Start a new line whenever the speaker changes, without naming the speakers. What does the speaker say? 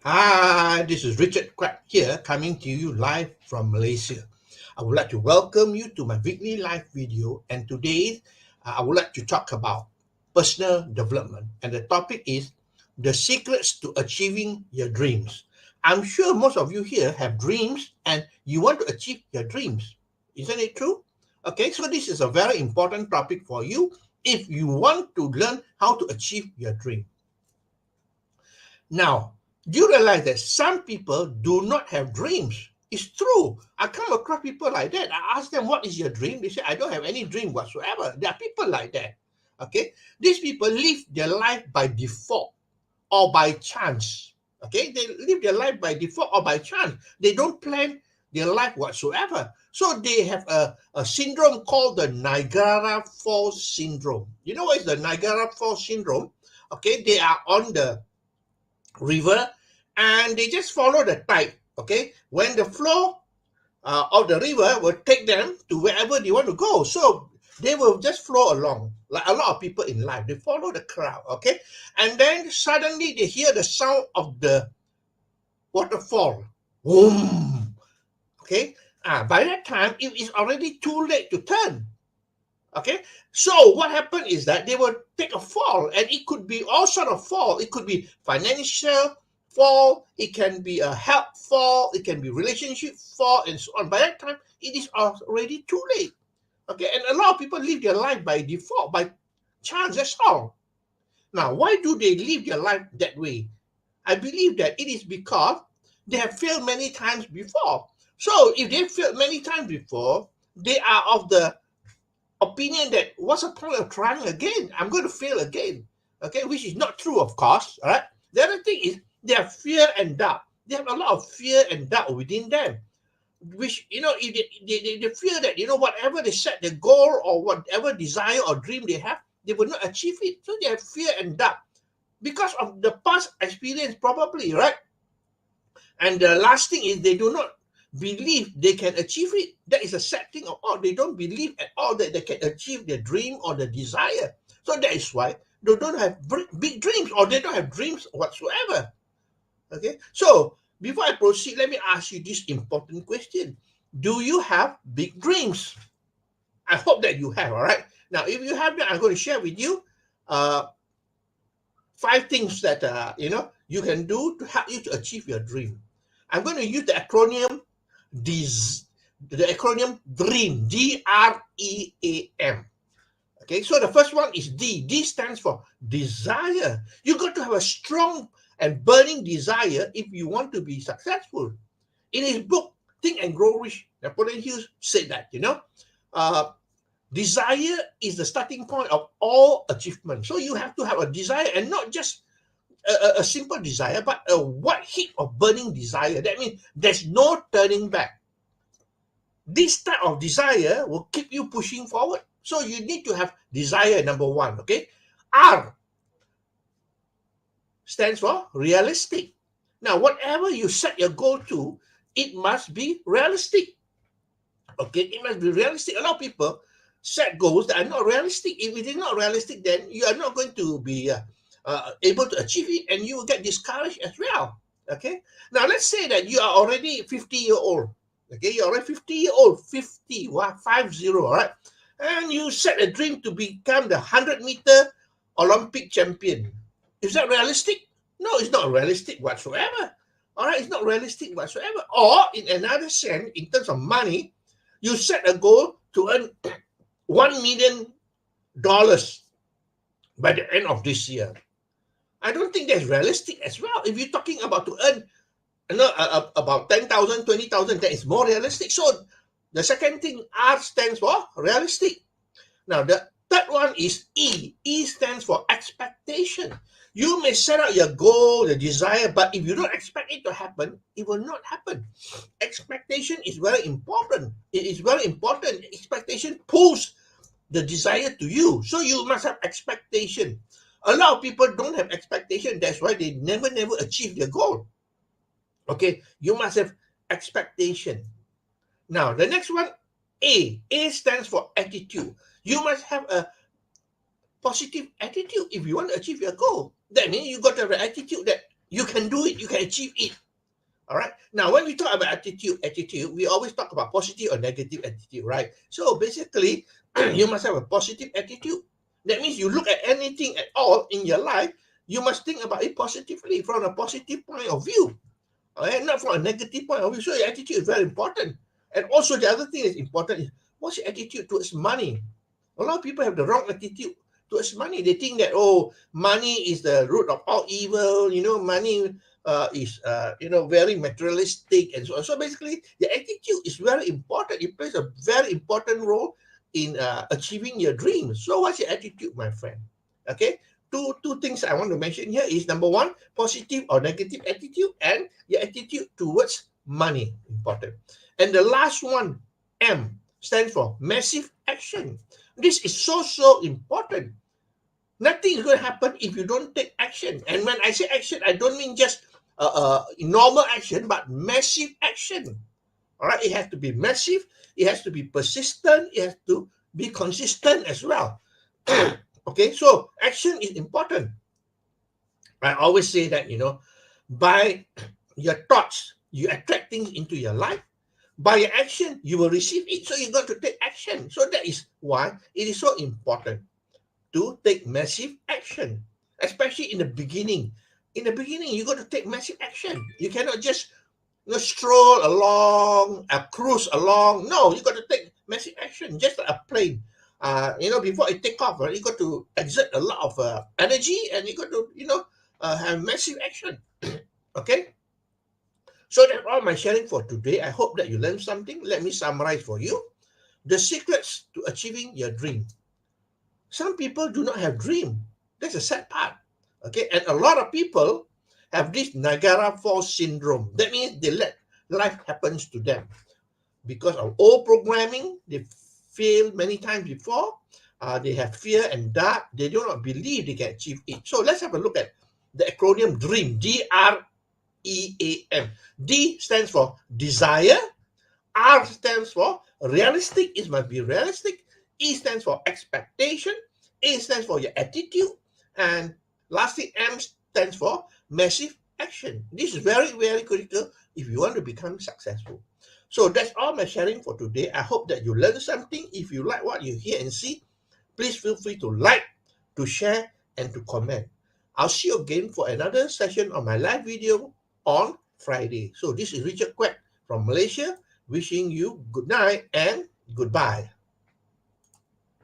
Hi, this is Richard Quack here, coming to you live from Malaysia. I would like to welcome you to my weekly live video, and today I would like to talk about personal development. And the topic is the secrets to achieving your dreams. I'm sure most of you here have dreams and you want to achieve your dreams. Isn't it true? Okay, so this is a very important topic for you if you want to learn how to achieve your dream. Now, do you realize that some people do not have dreams? It's true. I come across people like that. I ask them, what is your dream? They say, I don't have any dream whatsoever. There are people like that. Okay. These people live their life by default or by chance. Okay. They live their life by default or by chance. They don't plan their life whatsoever. So they have a syndrome called the Niagara Falls syndrome. You know what is the Niagara Falls syndrome? Okay. They are on the river and they just follow the tide. Okay, when the flow of the river will take them to wherever they want to go, so they will just flow along like a lot of people in life. They follow the crowd. Okay, and then suddenly they hear the sound of the waterfall. Boom. Okay, by that time it is already too late to turn. Okay, so what happened is that they will take a fall, and it could be all sort of fall. It could be financial fall, it can be a health fall, it can be relationship fall, and so on. By that time, it is already too late. Okay, and a lot of people live their life by default, by chance. That's all. Now, why do they live their life that way? I believe that it is because they have failed many times before. So, if they failed many times before, they are of the opinion that what's the point of trying again? I'm going to fail again. Okay, which is not true, of course. All right. The other thing is they have fear and doubt. They have a lot of fear and doubt within them, which if they fear that whatever they set the goal or whatever desire or dream they have, they will not achieve it. So they have fear and doubt because of the past experience, probably, right? And the last thing is they do not believe they can achieve it. That is a sad thing of all. They don't believe at all that they can achieve their dream or the desire. So that is why they don't have big dreams or they don't have dreams whatsoever. Okay. So before I proceed, let me ask you this important question. Do you have big dreams? I hope that you have, all right? Now, if you have that, I'm going to share with you uh, 5 things that you can do to help you to achieve your dream. I'm going to use DES, the acronym DREAM, DREAM. Okay, so the first one is D. D stands for desire. You got to have a strong and burning desire if you want to be successful. In his book, Think and Grow Rich, Napoleon Hill said that, uh, desire is the starting point of all achievement. So you have to have a desire and not just a simple desire, but a white heat of burning desire. That means there's no turning back. This type of desire will keep you pushing forward. So you need to have desire, number one. Okay. R stands for realistic. Now, whatever you set your goal to, it must be realistic. Okay, it must be realistic. A lot of people set goals that are not realistic. If it is not realistic, then you are not going to be able to achieve it, and you will get discouraged as well. Okay, now let's say that you are already 50-year-old. Okay, you're already 50-year-old, 50, wow, 50, all right, and you set a dream to become the 100-meter Olympic champion. Is that realistic? No, it's not realistic whatsoever. All right, it's not realistic whatsoever. Or in another sense, in terms of money, you set a goal to earn $1 million by the end of this year. I don't think that's realistic as well. If you're talking about to earn about 10,000, 20,000, that is more realistic. So the second thing, R stands for realistic. Now, the third one is E. E stands for expectation. You may set out your goal, the desire, but if you don't expect it to happen, it will not happen. Expectation is very important. It is very important. Expectation pulls the desire to you. So you must have expectation. A lot of people don't have expectation. That's why they never achieve their goal. Okay, you must have expectation. Now, the next one, A. A stands for attitude. You must have a positive attitude if you want to achieve your goal. That means you got to have an attitude that You can do it. You can achieve it. All right. Now, when we talk about attitude, we always talk about positive or negative attitude, right? So basically, you must have a positive attitude. That means you look at anything at all in your life, you must think about it positively from a positive point of view, and not from a negative point of view. So your attitude is very important. And also the other thing that's important is what's your attitude towards money? A lot of people have the wrong attitude towards money. They think that, oh, money is the root of all evil. Money is very materialistic and so on. So basically, the attitude is very important. It plays a very important role in achieving your dreams. So what's your attitude, my friend? Okay, two things I want to mention here is, number one, positive or negative attitude, and your attitude towards money, important. And the last one, M, stands for massive action. This is so important. Nothing is going to happen if you don't take action. And when I say action, I don't mean just normal action, but massive action. All right, it has to be massive. It has to be persistent. It has to be consistent as well. Okay, so action is important. I always say that, by your thoughts, you attract things into your life. By your action, you will receive it. So you got to take action. So that is why it is so important to take massive action, especially in the beginning. In the beginning, you got to take massive action. You cannot just stroll along, cruise along. No, you got to take massive action, just like a plane. Before it take off, you got to exert a lot of energy, and you got to, have massive action. Okay. So that's all my sharing for today. I hope that you learned something. Let me summarize for you the secrets to achieving your dream. Some people do not have dream. That's a sad part. Okay, and a lot of people have this Niagara Falls syndrome. That means they let life happens to them because of old programming. They failed many times before. They have fear and doubt. They do not believe they can achieve it. So let's have a look at the acronym DREAM. DREAM. D stands for desire. R stands for realistic. It must be realistic. E stands for expectation. A stands for your attitude. And lastly, M stands for massive action. This is very, very critical if you want to become successful. So that's all my sharing for today. I hope that you learned something. If you like what you hear and see, please feel free to like, to share, and to comment. I'll see you again for another session on my live video on Friday. So this is Richard Quek from Malaysia, wishing you good night and goodbye.